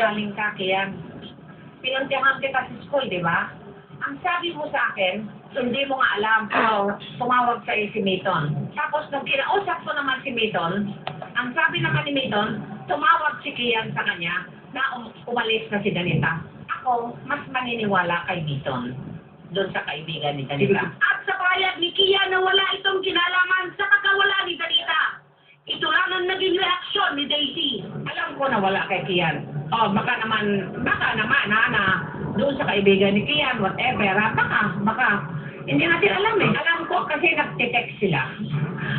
sinungaling ka, Kian. Pinuntihan kita sa school, di ba? Ang sabi mo sa akin, hindi mo nga alam. Tumawag sa'yo si Milton. Tapos nung kinausap ko naman si Milton, ang sabi naman ni Milton, tumawag si Kian sa kanya na umalis na si Danita. Ako, mas maniniwala kay Milton doon sa kaibigan ni Danita. At sa payag ni Kian na wala itong kinalaman sa pagkawala ni Danita. Ito lang ang naging reaksyon ni Daisy. Alam ko na wala kay Kian. Baka naman, na doon sa kaibigan ni Kian, whatever, baka, hindi natin alam eh. Alam ko kasi nag-text sila.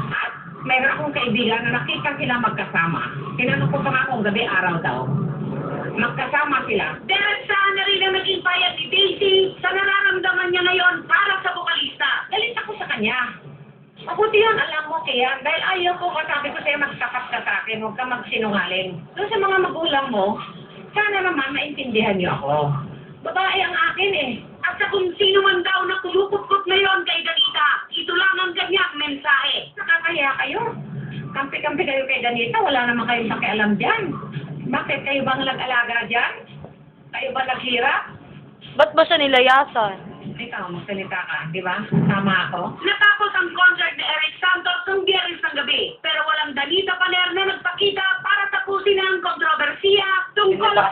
At mayroon akong kaibigan na nakita sila magkasama. Tinanong ko pa nga kung gabi-araw daw. Magkasama sila. Dahil saan na rin ang naging payag ni Daisy sa nararamdaman niya ngayon para sa vokalista. Galit ako sa kanya. Mabuti yun, alam mo, Kian, dahil ayaw ko, sabi ko sa'yo, magtapat ka sa akin, huwag ka magsinungaling. Doon sa mga magulang mo, sana naman maintindihan niyo ako. Babae ang akin eh. At sa kung sino man daw na kumukupkot ngayon kay Danita, ito lang ang ganyang mensahe. Nakakaya kayo. Kampi-kampi kayo kay Danita, wala naman kayong pakialam dyan. Bakit kayo bang nag-alaga dyan? Kayo ba naghirap? Ba't ba siya nilayasan? Ikaw, magsalita ka, di ba? Tama ako.